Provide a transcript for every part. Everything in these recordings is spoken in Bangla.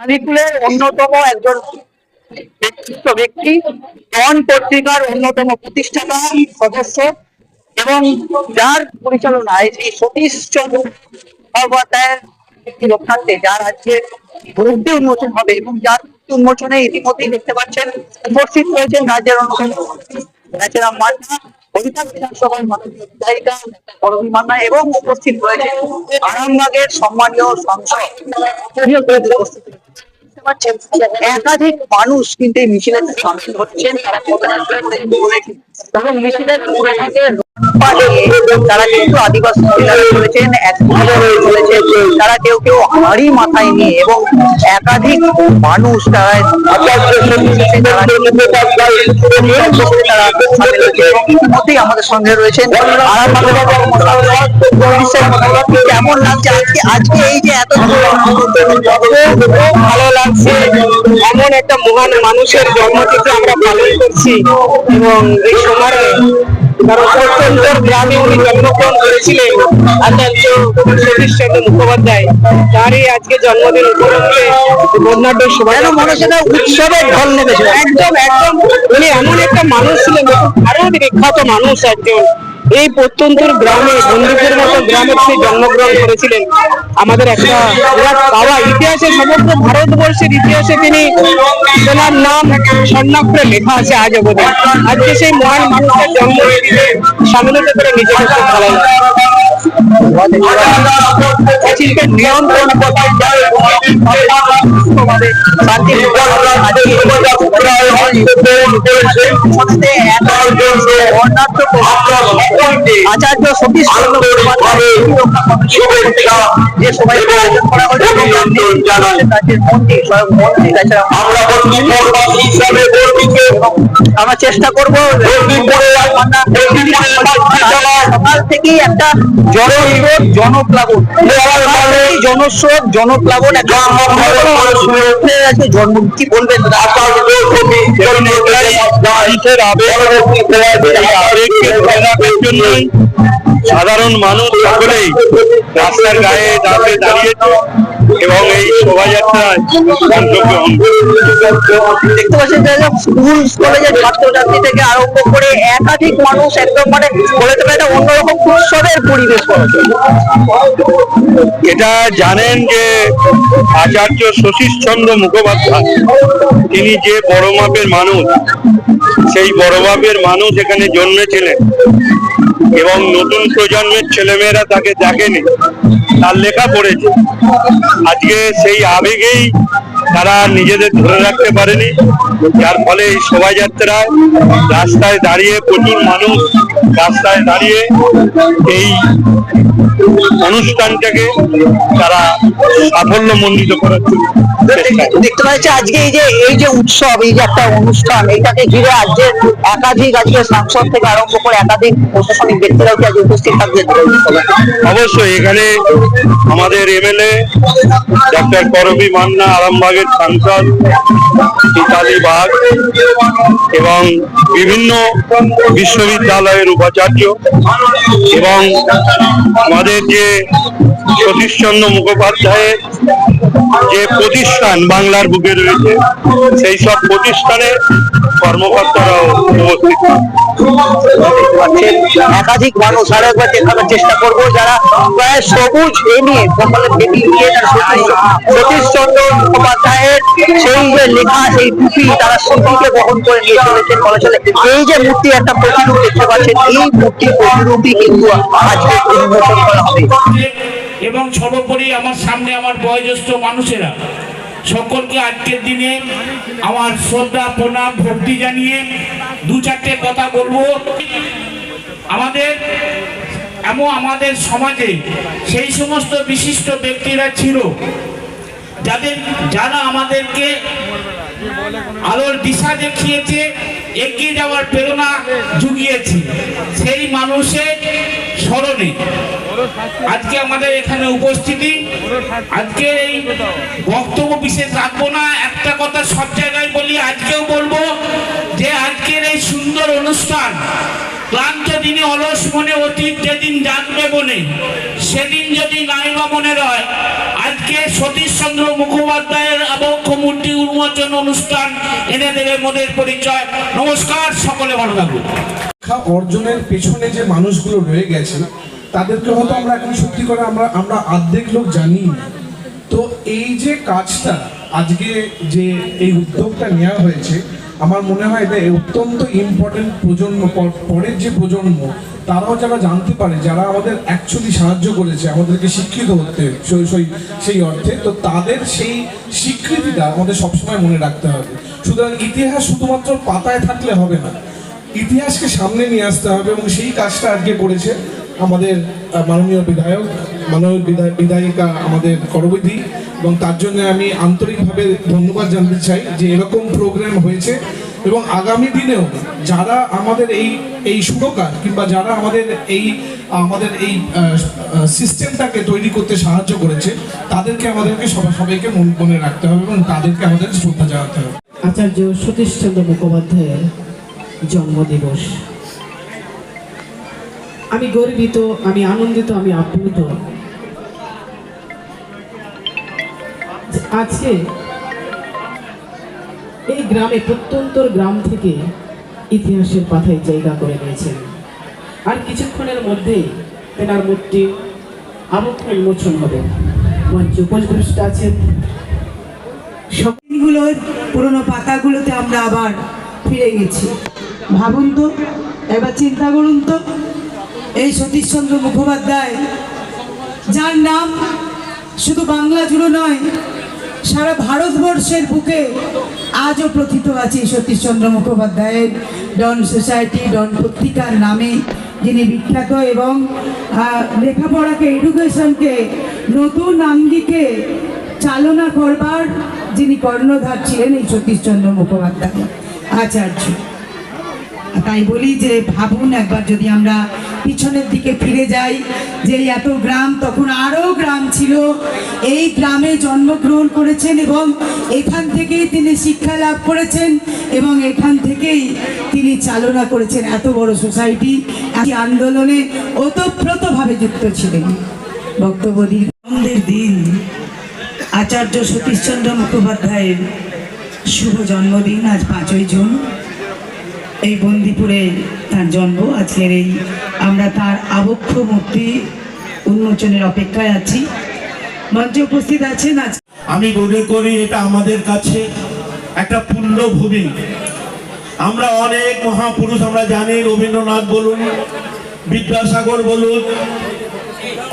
আলিপুরের অন্যতম একজন ব্যক্তিত্ব ব্যক্তি, জন পত্রিকার অন্যতম প্রতিষ্ঠাতা সদস্য এবং যার পরিচালনায় এই সতীশ চন্দ্র মুখোপাধ্যায়ের একটি রক্ষার্থে যার আজকে মূর্তি উন্মোচন হবে এবং যার মূর্তি উন্মোচনে ইতিমধ্যেই দেখতে পাচ্ছেন উপস্থিত রয়েছেন রাজ্যের অন্যতম রাজারাম মান্না, হরিদ্বার বিধানসভার মাননীয় বিধায়িকা করবী মান্না এবং উপস্থিত রয়েছে আরামবাগের সম্মানীয় সাংসদ উপস্থিত একাধিক মানুষ কিন্তু এই মিছিলে সামিল হচ্ছেন। এবং মিছিলের তারা কিন্তু আদিবাসী মহিলারা চলেছেন, এক চলেছে, তারা কেউ কেউ হাড়ি মাথায় নিয়ে এবং একাধিক মানুষ তারা ইতিমধ্যেই আমাদের সঙ্গে রয়েছেন। কেমন লাগছে আজকে আজকে এই যে এত ভালো লাগছে, এমন একটা মহান মানুষের জন্মতিথি আমরা পালন করছি এবং এই সময় প্রত্যন্ত গ্রামে উনি জন্মগ্রহণ করেছিলেন আচার্য সতীশ চন্দ্র মুখোপাধ্যায়। তারই আজকে জন্মদিন উপলক্ষে বন্যাঢ্য শোভাযাত্রা উৎসবের ঢল নেমেছে। একদম একদম উনি এমন একটা মানুষ ছিলেন, ভারত বিখ্যাত মানুষ একজন। এই প্রত্যন্তর গ্রামে বন্ধুদের মতো গ্রামে তিনি জন্মগ্রহণ করেছিলেন। আমাদের একটা বিরাট পাওয়া, ইতিহাসে সমগ্র ভারতবর্ষের ইতিহাসে তিনি ওনার নাম স্বর্ণাক্ষরে লেখা আছে আজ অবধি। আজকে সেই মহান মানুষের জন্মদিনে সামিল হতে পেরে নিজেকে খুব ভালো লাগে। নিয়ন্ত্রণ আচার্য সতীশ চন্দ্র যে সবাই আমরা চেষ্টা করবো সকাল থেকেই একটা জনস্রোত জনপ্লাবন জনস্রোত জনপ্লাবন জন্ম কি বলবেন সাধারণ মানুষ সকলেই রাস্তার গায়ে দাঁড়িয়ে এবং এই শোভাযাত্রায় অংশগ্রহণ দেখতে পাচ্ছেন স্কুল কলেজের ছাত্রছাত্রী থেকে আরম্ভ করে একাধিক মানুষ একদম মানে বলে দেবে একটা অন্যরকম উৎসবের পরিবেশ করেছে। এটা জানেন যে আচার্য সতীশ চন্দ্র মুখোপাধ্যায় তিনি যে বড় মাপের মানুষ, সেই বড় মাপের মানুষ এখানে জন্মেছিলেন এবং নতুন প্রজন্মের ছেলেমেয়েরা তাকে দেখেনি, তার লেখা পড়েছে। আজকে সেই আবেগেই তারা নিজেদের ধরে রাখতে পারেনি, যার ফলে এই শোভাযাত্রায় রাস্তায় দাঁড়িয়ে প্রচুর মানুষ রাস্তায় দাঁড়িয়ে এই অনুষ্ঠানটাকে তারা সাফল্য মণ্ডিত করার জন্য দেখতে পাচ্ছি। আজকে এই যে উৎসব, এই যে একটা অনুষ্ঠান, এটাকে ঘিরে আজকে আজকে সাংসদ থেকে আরম্ভ করে একাধিক প্রশাসনিক ব্যক্তিরাও কি আজ উপস্থিত থাকবে? অবশ্যই এখানে আমাদের এমএলএ ডক্টর করবী মান্না, আরামবাগের সাংসদ মিতালি বাগ এবং বিভিন্ন বিশ্ববিদ্যালয়ের উপাচার্য এবং আমাদের যে সতীশচন্দ্র মুখোপাধ্যায়ের যে প্রতিষ্ঠান বাংলার বুকে রয়েছে, সেই সব প্রতিষ্ঠানের কর্মকর্তারাও উপস্থিত। একাধিক মানুষ আরো একবার দেখানোর চেষ্টা করবো যারা প্রায় সবুজ এ নিয়ে সকালে বেটি নিয়ে সতীশ চন্দ্র মুখোপাধ্যায়ের সেই যে লেখা, সেই টুপি তারা স্মৃতিকে বহন করে নিয়ে চলেছেন বলা চলে। এই যে মূর্তি একটা প্রতিরূপ দেখতে পাচ্ছেন, এই মূর্তি প্রতিরূপই কিন্তু আজকে উন্মোচন করা হবে। এবং সর্বোপরি আমার সামনে আমার বয়োজ্যেষ্ঠ মানুষেরা সকলকে আজকের দিনে আমার শ্রদ্ধা প্রণাম ভক্তি জানিয়ে দু চারটে কথা বলবো। আমাদের সমাজে সেই সমস্ত বিশিষ্ট ব্যক্তিরা ছিল যারা আমাদেরকে আলোর দিশা দেখিয়েছে, এগিয়ে যাওয়ার প্রেরণা জুগিয়েছে। সেই মানুষের স্মরণে আজকে আমাদের এখানে উপস্থিতি। আজকে এই বক্তব্য বিশেষ রাখবো না, একটা কথা সব জায়গায় বলি, আজকেও বলবো যে আজকের এই সুন্দর অনুষ্ঠান ক্লান্ত দিনে অলস মনে অতীত যেদিন জানবে মনে, সেদিন যদি নাইবা মনে রয়, আজকে সতীশচন্দ্র মুখোপাধ্যায়ের আবক্ষ মূর্তি উন্মোচন অনুষ্ঠান এনে দেবে মনের পরিচয়। নমস্কার, সকলে ভালো থাকুন। শিক্ষা অর্জনের পেছনে যে মানুষগুলো রয়ে গেছে তাদেরকে হয়তো আমরা এখন সত্যি করে আমরা অর্ধেক লোক জানি না। তো এই যে কাজটা আজকে যে এই উদ্যোগটা নেওয়া হয়েছে, আমার মনে হয় এটা অত্যন্ত ইম্পর্টেন্ট। প্রজন্ম পরের যে প্রজন্ম তারাও যারা জানতে পারে, যারা আমাদের অ্যাকচুয়ালি সাহায্য করেছে আমাদেরকে শিক্ষিত হতে সেই অর্থে, তো তাদের সেই স্বীকৃতিটা আমাদের সবসময় মনে রাখতে হবে। সুতরাং ইতিহাস শুধুমাত্র পাতায় থাকলে হবে না, ইতিহাসকে সামনে নিয়ে আসতে হবে, এবং সেই কাজটা আজকে করেছে আমাদের মাননীয় বিধায়ক, মাননীয় বিধায়িকা আমাদের করবতী, এবং তার জন্য আমি আন্তরিকভাবে ধন্যবাদ জানাতে চাই যে এরকম প্রোগ্রাম হয়েছে। এবং আগামী দিনেও যারা আমাদের এই সুরকার কিংবা যারা আমাদের এই সিস্টেমটাকে তৈরি করতে সাহায্য করেছে, আমাদেরকে সবাইকে মনে রাখতে হবে এবং তাদেরকে আমাদের শ্রদ্ধা জানাতে হবে। আচার্য সতীশচন্দ্র মুখোপাধ্যায়ের জন্মদিবস। আমি গর্বিত, আমি আনন্দিত, আমি আপ্লুত। আজকে এই গ্রামে, প্রত্যন্তর গ্রাম থেকে ইতিহাসের পাতায় জায়গা করে নিয়েছেন। আর কিছুক্ষণের মধ্যেই তেনার মূর্তি আবক্ষ উন্মোচন হবে। মঞ্চে উপস্থিত আছেন সবগুলোর পুরনো পাতাগুলোতে আমরা আবার ফিরে গেছি। ভাবুন তো, এবার চিন্তা করুন তো, এই সতীশচন্দ্র মুখোপাধ্যায়, যার নাম শুধু বাংলা জুড়ে নয়, সারা ভারতবর্ষের বুকে আজও প্রথিত আছে সতীশচন্দ্র মুখোপাধ্যায়ের ডন সোসাইটি, ডন পত্রিকার নামে, যিনি বিখ্যাত, এবং লেখাপড়াকে, এডুকেশনকে নতুন আঙ্গিকে চালনা করবার যিনি কর্ণধার ছিলেন এই সতীশচন্দ্র মুখোপাধ্যায় আচার্য। তাই বলি যে ভাবুন একবার, যদি আমরা পিছনের দিকে ফিরে যাই, যে এত গ্রাম, তখন আরও গ্রাম ছিল, এই গ্রামে জন্মগ্রহণ করেছেন এবং এখান থেকেই তিনি শিক্ষা লাভ করেছেন এবং এখান থেকেই তিনি চালনা করেছেন এত বড় সোসাইটি। আন্দোলনে ওতপ্রোতভাবে যুক্ত ছিলেন। বক্তব্য দিনের দিন আচার্য সতীশচন্দ্র মুখোপাধ্যায়ের শুভ জন্মদিন, আজ 5ই জুন। এই বন্দিপুরে তার জন্ম। আজকের এই আমরা তার আবক্ষ মূর্তি উন্মোচনের অপেক্ষায় আছি। মঞ্চে উপস্থিত আছেন আজ। আমি মনে করি এটা আমাদের কাছে একটা পুণ্যভূমি। আমরা অনেক মহাপুরুষ আমরা জানি, রবীন্দ্রনাথ বলুন, বিদ্যাসাগর বলুন,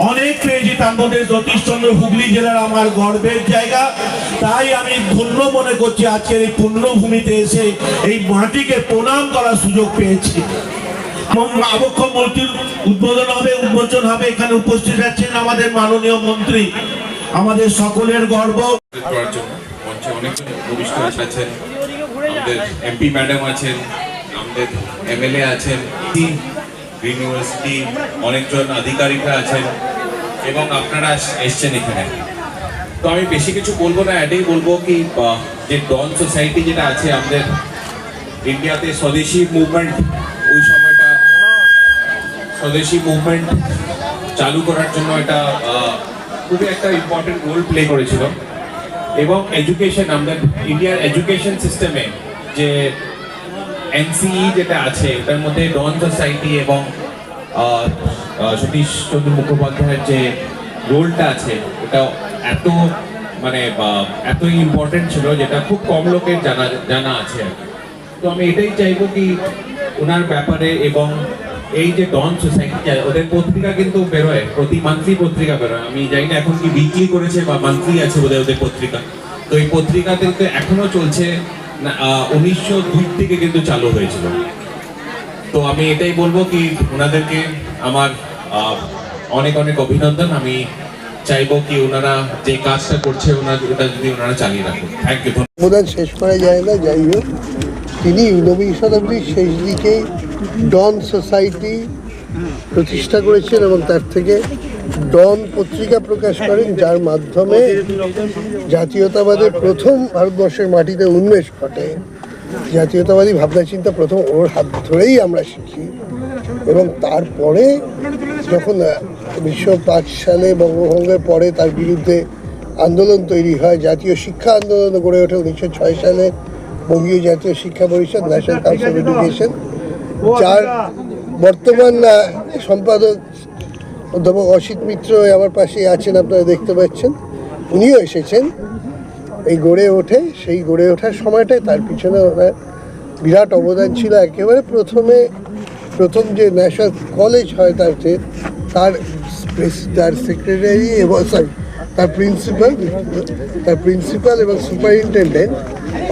অনেক পেয়েছি, তার মধ্যে সতীশচন্দ্র হুগলি জেলার আমার গর্বের জায়গা। তাই আমি ধন্য মনে করছি আজকের এই পুণ্যভূমিতে এসে এই মাটিকে প্রণাম করার সুযোগ পেয়েছি। আবক্ষ মূর্তির উদ্বোধন হবে, উন্মোচন হবে। এখানে উপস্থিত আছেন আমাদের মাননীয় মন্ত্রী, আমাদের সকলের গর্ব। মঞ্চে অনেকজন উপবিষ্ট আছেন, আমাদের এমপি ম্যাডাম আছেন, আমাদের এমএলএ আছেন, গ্রিন ইউনিভার্সিটি অনেকজন আধিকারিকরা আছেন এবং আপনারা এসছেন এখানে। তো আমি বেশি কিছু বলবো না, এটাই বলবো কি যে ডন সোসাইটি যেটা আছে আমাদের ইন্ডিয়াতে, স্বদেশি মুভমেন্ট, ওই সময়টা স্বদেশি মুভমেন্ট চালু করার জন্য এটা খুবই একটা ইম্পর্টেন্ট রোল প্লে করেছিল। এবং এডুকেশন, আমাদের ইন্ডিয়ার এডুকেশন সিস্টেমে যে এনসিই যেটা আছে, ওটার মধ্যে ডন সোসাইটি এবং সতীশচন্দ্র মুখোপাধ্যায়ের যে রোলটা আছে, ওটা এতই ইম্পর্টেন্ট ছিল, যেটা খুব কম লোকের জানা আছে আর কি। তো আমি এটাই চাইবো কি ওনার ব্যাপারে, এবং এই যে ডন সোসাইটি, ওদের পত্রিকা কিন্তু বেরোয়, প্রতি মান্থলি পত্রিকা বেরোয়। আমি জানি না এখন কি উইকলি করেছে বা মান্থলি আছে বোধহয় ওদের পত্রিকা। তো এই পত্রিকাতে কিন্তু এখনো চলছে, 1902 থেকে কিন্তু চালু হয়েছিল। তো আমি এটাই বলবো কি ওনাদেরকে আমার অনেক অনেক অভিনন্দন। আমি চাইবো কি ওনারা যে কাজটা করছে ওটা যদি ওনারা চালিয়ে রাখুন। Thank you. অবদান শেষ করা যায় না। যাই হোক, তিনি 19 শতাব্দীর শেষ দিকে ডন সোসাইটি প্রতিষ্ঠা করেছেন এবং তার থেকে ডন পত্রিকা প্রকাশ করেন, যার মাধ্যমে জাতীয়তাবাদের প্রথম ভারতবর্ষের মাটিতে উন্মেষ ঘটে। জাতীয়তাবাদী ভাবনা চিন্তা প্রথম ওর হাত ধরেই আমরা শিখি। এবং তারপরে যখন 1905 সালে বঙ্গভঙ্গের পরে তার বিরুদ্ধে আন্দোলন তৈরি হয়, জাতীয় শিক্ষা আন্দোলন গড়ে ওঠে 1906 সালে বঙ্গীয় জাতীয় শিক্ষা পরিষদ, ন্যাশনাল কাউন্সিল অফ এডুকেশন, যার বর্তমান সম্পাদক অধ্যাপক অসিত মিত্র আমার পাশেই আছেন, আপনারা দেখতে পাচ্ছেন, উনিও এসেছেন। এই গড়ে ওঠে, সেই গড়ে ওঠার সময়টায় তার পিছনে ওনার বিরাট অবদান ছিল। একেবারে প্রথম যে ন্যাশনাল কলেজ হয় তার সেক্রেটারি এবং তার প্রিন্সিপাল এবং সুপারিনটেন্ডেন্ট,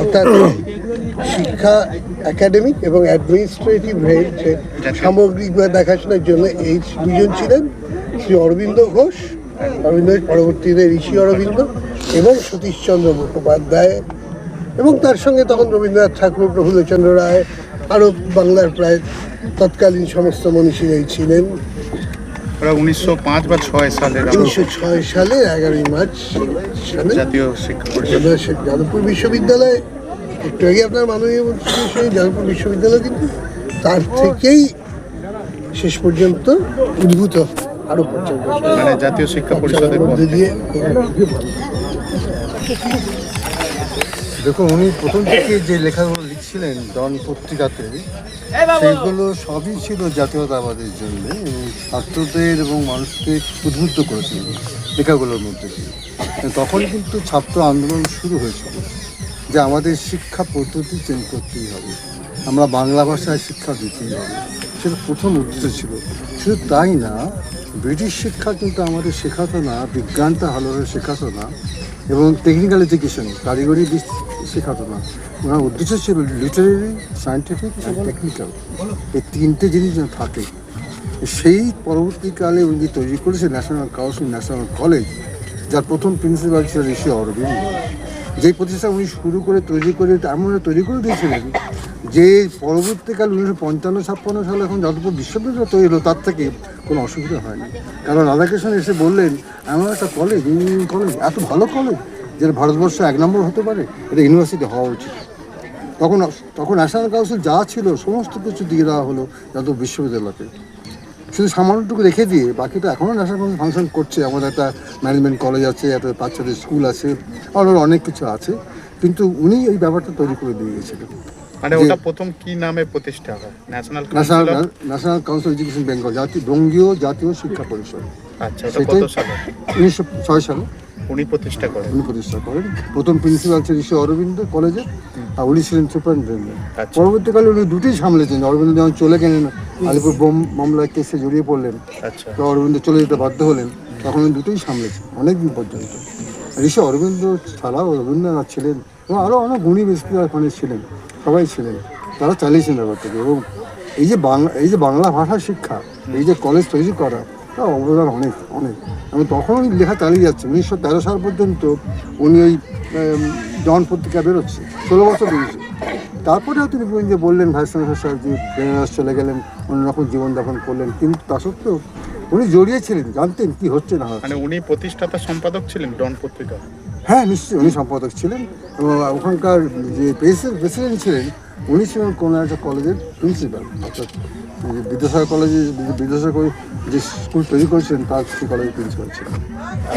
অর্থাৎ শিক্ষা একাডেমিক এবং অ্যাডমিনিস্ট্রেটিভ হেড, সামগ্রিকভাবে দেখাশোনার জন্য এই দুজন ছিলেন শ্রী অরবিন্দ ঘোষ, পরবর্তীতে ঋষি অরবিন্দ এবং সতীশচন্দ্র মুখোপাধ্যায়, এবং তার সঙ্গে তখন রবীন্দ্রনাথ ঠাকুর, প্রফুল্লচন্দ্র রায়, আরও বাংলার প্রায় তৎকালীন সমস্ত মনীষীরাই ছিলেন। 1905 বা 6 সালে 1906 সালে 11ই মার্চ সালে জাতীয় শিক্ষা পরিষদ যাদবপুর বিশ্ববিদ্যালয়, একটু আগে আপনার মাননীয় মন্ত্রী সেই যাদবপুর বিশ্ববিদ্যালয়, কিন্তু তার থেকেই শেষ পর্যন্ত উদ্ভূত আরো পর্যন্ত মানে জাতীয় শিক্ষা পরিষদের মধ্যে দিয়ে। দেখুন, উনি প্রথম থেকে যে লেখাগুলো লিখছিলেন ডন পত্রিকাতে, সেগুলো সবই ছিল জাতীয়তাবাদের জন্য এবং ছাত্রদের এবং মানুষকে উদ্বুদ্ধ করেছিল লেখাগুলোর মধ্যে দিয়ে। তখন কিন্তু ছাত্র আন্দোলন শুরু হয়েছিল যে আমাদের শিক্ষা পদ্ধতি চেঞ্জ করতেই হবে, আমরা বাংলা ভাষায় শিক্ষা দিতেই হবে, সেটা প্রথম উদ্দেশ্য ছিল। শুধু তাই না, ব্রিটিশ শিক্ষা কিন্তু আমাদের শেখাতো না, বিজ্ঞানটা ভালোভাবে শেখাতো না এবং টেকনিক্যাল এডুকেশন, কারিগরি শেখাতো না। ওনার উদ্দেশ্য ছিল লিটারেরি, সায়েন্টিফিক আর টেকনিক্যাল, এই তিনটে জিনিস যেন থাকে। সেই পরবর্তীকালে উনি তৈরি করেছে ন্যাশনাল কাউন্সিল, ন্যাশনাল কলেজ, যার প্রথম প্রিন্সিপাল ছিল ঋষি অরবিন্দ। যেই প্রতিষ্ঠান উনি শুরু করে তৈরি করে এমন তৈরি করে দিয়েছিলেন যে পরবর্তীকালে 1955-56 সালে এখন যাদবপুর বিশ্ববিদ্যালয় তৈরি হলো, তার থেকে কোনো অসুবিধা হয়নি। কারণ রাধাকৃষ্ণন এসে বললেন, এমন একটা কলেজ, ইঞ্জিনিয়ারিং কলেজ, এত ভালো কলেজ যেটা ভারতবর্ষে 1 নম্বর হতে পারে, এটা ইউনিভার্সিটি হওয়া উচিত। তখন ন্যাশনাল কাউন্সিল যা ছিল সমস্ত কিছু দিয়ে দেওয়া হলো যাদব বিশ্ববিদ্যালয়কে, শুধু সামান্যটুকু রেখে দিয়ে বাকিটা এখনও ন্যাশনাল কাউন্সিল ফাংশন করছে। আমাদের একটা ম্যানেজমেন্ট কলেজ আছে, একটা বাচ্চাদের স্কুল আছে, আরও অনেক কিছু আছে, কিন্তু উনি এই ব্যাপারটা তৈরি করে দিয়ে গেছিলেন। মানে ওটা প্রথম কি নামে প্রতিষ্ঠা হয়? ন্যাশনাল কাউন্সিল এডুকেশন বেঙ্গল, বঙ্গীয় জাতীয় শিক্ষা পরিষদ। আচ্ছা, ওটা কত সালে? 1906 সালে উনি প্রতিষ্ঠা করেন। প্রথম প্রিন্সিপাল ছিল ঋষি অরবিন্দ কলেজের, আর উনি ছিলেন সুপারিনটেন্ডেন্ট। আচ্ছা। পরবর্তীকালে উনি দুটোই সামলেছেন। অরবিন্দ যখন চলে গেলেন, আলিপুর বোম মামলার কেসে জড়িয়ে পড়লেন, আচ্ছা, তো অরবিন্দ চলে যেতে বাধ্য হলেন, তখন উনি দুটোই সামলেছেন অনেকদিন পর্যন্ত। ঋষি অরবিন্দ ছাড়াও রবীন্দ্রনাথ ছিলেন এবং আরও অনেক গুণী ব্যক্তি ওখানে ছিলেন, সবাই ছিলেন, তারা চালিয়েছেন ব্যাপারটাকে। এবং এই যে বাংলা ভাষা শিক্ষা, এই যে কলেজ তৈরি করা, তার অবদান অনেক অনেক। এবং তখন উনি লেখা চালিয়ে যাচ্ছে। 1913 সাল পর্যন্ত উনি ওই জন পত্রিকা বেরোচ্ছে, 16 বছর বেরিয়েছে। তারপরেও তিনি যে বললেন ভাইস চ্যান্সেলর সাহেব যে বেনারস চলে গেলেন, অন্যরকম জীবনযাপন করলেন, কিন্তু তা সত্ত্বেও উনি জড়িয়েছিলেন, জানতেন কি হচ্ছে না হচ্ছে। মানে উনি প্রতিষ্ঠাতা সম্পাদক ছিলেন ডন পত্রিকা? হ্যাঁ, নিশ্চয়ই উনি সম্পাদক ছিলেন। এবং ওখানকার যে প্রেসিডেন্ট ছিলেন, উনি ছিলেন কোনো একটা কলেজের প্রিন্সিপাল, অর্থাৎ বিদ্যাসাগর কলেজে বিদ্যাসাগর যে স্কুল তৈরি করেছিলেন তার সেই কলেজের প্রিন্সিপাল ছিলেন।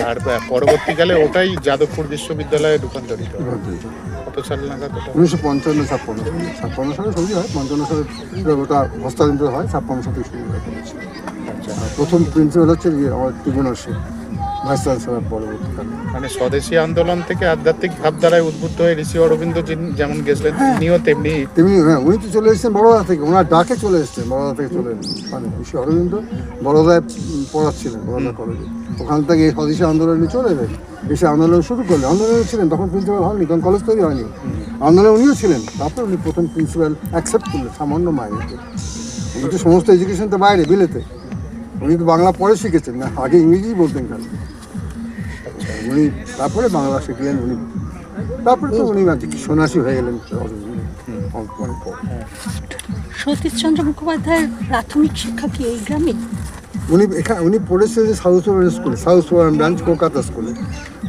আর পরবর্তীকালে ওটাই যাদবপুর বিশ্ববিদ্যালয়ে রূপান্তরিত। কত সাল নাগাদ? 1955-56 সালে তৈরি হয়, 55 সালে ওটা হস্তান্তর হয়, 56 সালে শুরু হয় কলেজ। আচ্ছা, প্রথম প্রিন্সিপাল হচ্ছে আমার ত্রিভুবন সেন, ভাইস চ্যান্সেলর পরবর্তীকালে। মানে স্বদেশী আন্দোলন থেকে আধ্যাত্মিক ভাবধারায় উদ্বুদ্ধ হয়ে ঋষি অরবিন্দ যেমন গেছিলেন, তিনিও তেমনি। হ্যাঁ, উনি তো চলে এসেছেন বড়োদা থেকে, ওনার ডাকে চলে এসেছেন, বড়োদা থেকে চলে এসেছেন। মানে ঋষি অরবিন্দ বড়োদায় পড়াচ্ছিলেন, বড়োদা কলেজে। ওখান থেকে স্বদেশী আন্দোলনে চলে এলেন, এসে আন্দোলন শুরু করলেন। আন্দোলনে ছিলেন, তখন প্রিন্সিপাল হয়নি, তখন কলেজ তৈরি হয়নি, আন্দোলনে উনিও ছিলেন। তারপর উনি প্রথম প্রিন্সিপাল অ্যাকসেপ্ট করলেন সামান্য মাইনেতে। উনি তো সমস্ত এডুকেশন তো বাইরে বিলেতে, উনি তো বাংলা পরে শিখেছেন না, আগে ইংরেজি বলতেন খালি। উনি তারপরে বাংলা শিখলেন উনি, তারপরে তো উনি সন্ন্যাসী হয়ে গেলেন। সতীশচন্দ্র মুখোপাধ্যায়ের প্রাথমিক শিক্ষা কি এই গ্রামে? উনি পড়েছেন সাউথ সুবার্ন স্কুলে, সাউথ সুবার্ন ব্রাঞ্চ, কলকাতা স্কুলে।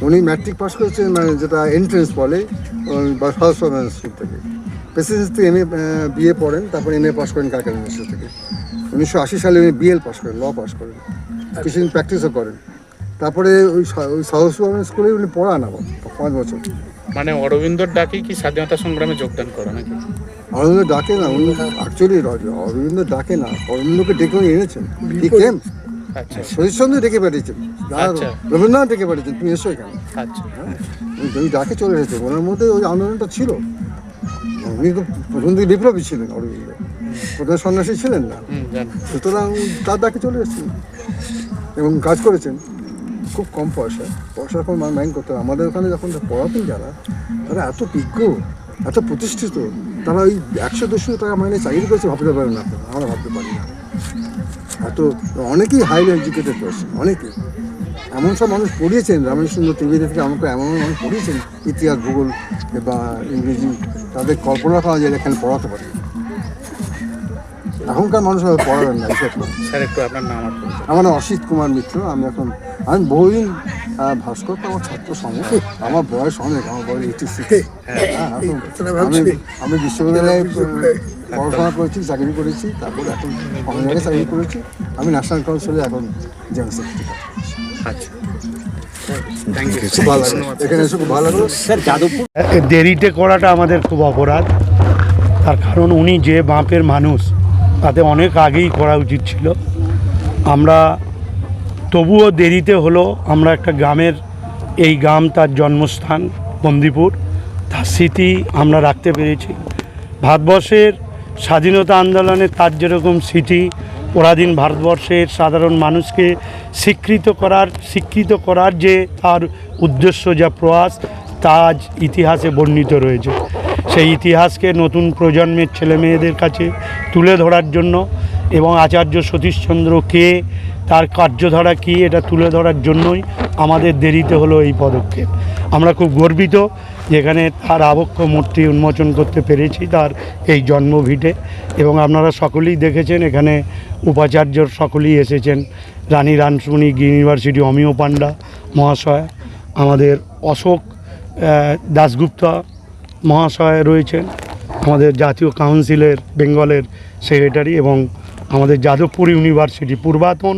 উনি ম্যাট্রিক পাস করেছেন, মানে যেটা এন্ট্রেন্স বলে, বা সাউথ সুবার্ন স্কুল থেকে। প্রেসিডেন্সি থেকে বিএ পড়েন, তারপর MA পাস করেন কালকাটা ইউনিভার্সিটি থেকে। 1980 সালে উনি বিএল পাস করেন, ল পাস করেন, কিছুদিন প্র্যাকটিসও করেন। তারপরে ওই সরস্বতী স্কুলে উনি পড়ান আবার 5 বছর। মানে অরবিন্দর ডাকেই কি স্বাধীনতা সংগ্রামে যোগদান করা নাকি? অরবিন্দ ডাকে না, উনি অ্যাকচুয়ালি অরবিন্দ ডাকে না, অরবিন্দকে ডেকে উনি এনেছেন। ঠিক কেম আচ্ছা শরীরচন্দ্র ডেকে পাঠিয়েছেন, আচ্ছা। রবীন্দ্রনাথ ডেকে পাঠিয়েছেন, তুমি এসো এখানে। আচ্ছা উনি ডাকে চলে এসেছে, ওনার মধ্যে ওই আন্দোলনটা ছিল। উনি তো প্রথম দিকে বিপ্লবী ছিলেন, অরবিন্দ প্রথমে সন্ন্যাসী ছিলেন না, জানি। সুতরাং তার ডাকে চলে এসেছেন এবং কাজ করেছেন। খুব কম পয়সার কোনো মাইন্ড করতে হবে। আমাদের ওখানে যখন পড়াতেন যারা, তারা এত বিজ্ঞ, এত প্রতিষ্ঠিত, তারা ওই 100-200 টাকা মাইনে চাকরি করেছে ভাবতে পারেন না, আমরা ভাবতে পারি না। এত অনেকেই হাইলি এডুকেটেড পারসন, অনেকেই এমন সব মানুষ পড়িয়েছেন, রামেশচন্দ্র ত্রিবেদী থেকে আমাকে এমন মানুষ পড়িয়েছেন ইতিহাস, ভূগোল বা ইংরেজি, তাদের কল্পনা করা যায় এখানে পড়াতে পারে। এখনকার মানুষ পড়াবেন না এইসব। স্যার একটু আপনার নাম? আমার নাম অসিত কুমার মিত্র। আমি বহুদিন ভাস্কর তো আমার ছাত্র সঙ্গে, আমার বয়স অনেক, আমার বয়স 86। আমি বিশ্ববিদ্যালয়ে পড়াশোনা করেছি, চাকরি করেছি, তারপরে এখন অনেক জায়গায় চাকরি করেছি। আমি ন্যাশনাল কাউন্সিলে এখন জেনারেল সেক্রেটারি। আচ্ছা খুব ভালো লাগলো এখানে এসে, খুব ভালো লাগলো। দেরিতে করাটা আমাদের খুব অপরাধ, তার কারণ উনি যে বাপের মানুষ, তাতে অনেক আগেই করা উচিত ছিল। আমরা তবুও দেরিতে হলো, আমরা একটা গ্রামের, এই গ্রাম তার জন্মস্থান বন্দিপুর, তার স্মৃতি আমরা রাখতে পেরেছি। ভারতবর্ষের স্বাধীনতা আন্দোলনে তার যেরকম স্মৃতি, পরাধীন ভারতবর্ষের সাধারণ মানুষকে শিক্ষিত করার যে তার উদ্দেশ্য, যা প্রয়াস, তা আজ ইতিহাসে বর্ণিত রয়েছে। সেই ইতিহাসকে নতুন প্রজন্মের ছেলে মেয়েদের কাছে তুলে ধরার জন্য এবং আচার্য সতীশচন্দ্র কে, তার কার্যধারা কী, এটা তুলে ধরার জন্যই আমাদের দেরিতে হলো এই পদক্ষেপ। আমরা খুব গর্বিত যেখানে তার আবক্ষ মূর্তি উন্মোচন করতে পেরেছি তার এই জন্মভিটে, এবং আপনারা সকলেই দেখেছেন এখানে উপাচার্য সকলেই এসেছেন, রানী রাসমণি ইউনিভার্সিটি অমিয় পান্ডা মহাশয়, আমাদের অশোক দাশগুপ্তা মহাশয় রয়েছেন, আমাদের জাতীয় কাউন্সিলের বেঙ্গলের সেক্রেটারি, এবং আমাদের যাদবপুর ইউনিভার্সিটি, পূর্বাতন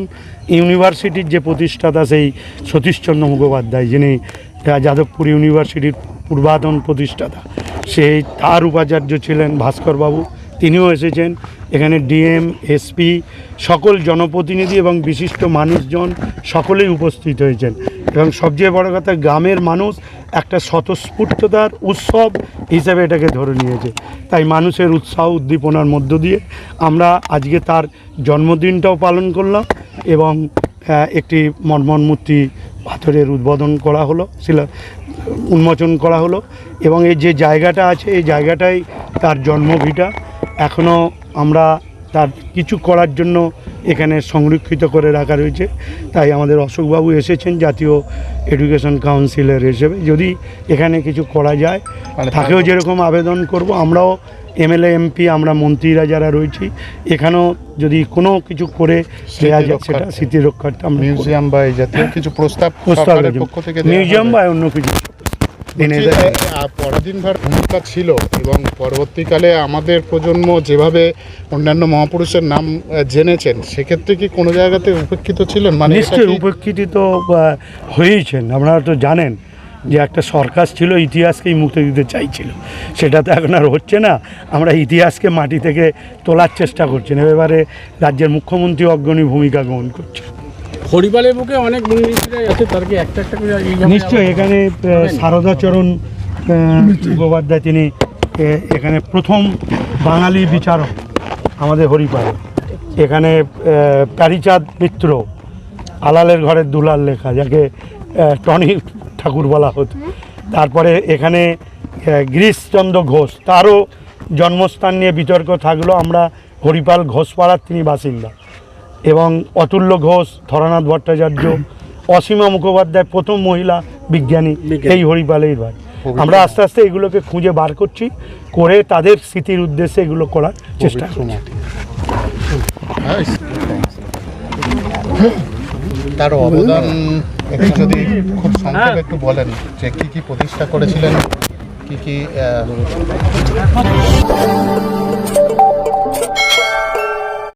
ইউনিভার্সিটির যে প্রতিষ্ঠাতা সেই সতীশচন্দ্র মুখোপাধ্যায়, যিনি যাদবপুর ইউনিভার্সিটির পূর্বাতন প্রতিষ্ঠাতা, সেই তার উপাচার্য ছিলেন ভাস্করবাবু, তিনিও এসেছেন। এখানে ডিএম, এসপি, সকল জনপ্রতিনিধি এবং বিশিষ্ট মানুষজন সকলেই উপস্থিত হয়েছেন। এবং সবচেয়ে বড় কথা, গ্রামের মানুষ একটা স্বতঃস্ফূর্ততার উৎসব হিসেবে এটাকে ধরে নিয়েছে। তাই মানুষের উৎসাহ উদ্দীপনার মধ্য দিয়ে আমরা আজকে তার জন্মদিনটাও পালন করলাম, এবং একটি মর্মন মূর্তি পাথরের উদ্বোধন করা হলো, উন্মোচন করা হলো। এবং এই যে জায়গাটা আছে, এই জায়গাটাই তার জন্মভিটা। এখনও আমরা তার কিছু করার জন্য এখানে সংরক্ষিত করে রাখা রয়েছে। তাই আমাদের অশোকবাবু এসেছেন জাতীয় এডুকেশন কাউন্সিলের হিসেবে, যদি এখানে কিছু করা যায়, তাকেও যেরকম আবেদন করব, আমরাও এমএলএ এমপি, আমরা মন্ত্রীরা যারা রয়েছি, এখানেও যদি কোনো কিছু করে দেওয়া যায়, সেটা স্মৃতি রক্ষার্থে আমরা মিউজিয়াম বা এই জাতীয় কিছু প্রস্তাব পক্ষ থেকে, মিউজিয়াম বা অন্য কিছু পরাধীন ভারত ভূমিকা ছিল। এবং পরবর্তীকালে আমাদের প্রজন্ম যেভাবে অন্যান্য মহাপুরুষের নাম জেনেছেন, সেক্ষেত্রে কি কোনো জায়গাতে উপেক্ষিত ছিলেন? মানে নিশ্চয়ই উপেক্ষিত তো হয়েইছেন। আপনারা তো জানেন যে একটা সরকার ছিল ইতিহাসকেই মুক্তি দিতে চাইছিল, সেটা তো এখন আর হচ্ছে না। আমরা ইতিহাসকে মাটি থেকে তোলার চেষ্টা করছি। এবারে রাজ্যের মুখ্যমন্ত্রী অগ্রণী ভূমিকা গ্রহণ করছে। হরিপালের বুকে অনেক মন্দির আছে, তার কি একটা একটা করে নিশ্চয়ই এখানে শারদাচরণ মুখোপাধ্যায়, তিনি এখানে প্রথম বাঙালি বিচারক আমাদের হরিপাল। এখানে প্যারিচাঁদ মিত্র, আলালের ঘরের দুলাল লেখা, যাকে টনি ঠাকুর বলা হতো। তারপরে এখানে গিরিশচন্দ্র ঘোষ, তারও জন্মস্থান নিয়ে বিতর্ক থাকলো। আমরা হরিপাল ঘোষপাড়ার তিনি বাসিন্দা। এবং অতুল্য ঘোষ, ধরানাথ ভট্টাচার্য, অসীমা মুখোপাধ্যায়, প্রথম মহিলা বিজ্ঞানী, এই হরিপালেই ভাই। আমরা আস্তে আস্তে এগুলোকে খুঁজে বার করছি, করে তাদের স্মৃতির উদ্দেশ্যে এগুলো করার চেষ্টা করছি। তার অবদান একটু যদি খুব সংক্ষেপে একটু বলেন, যে কি প্রতিষ্ঠা করেছিলেন, কি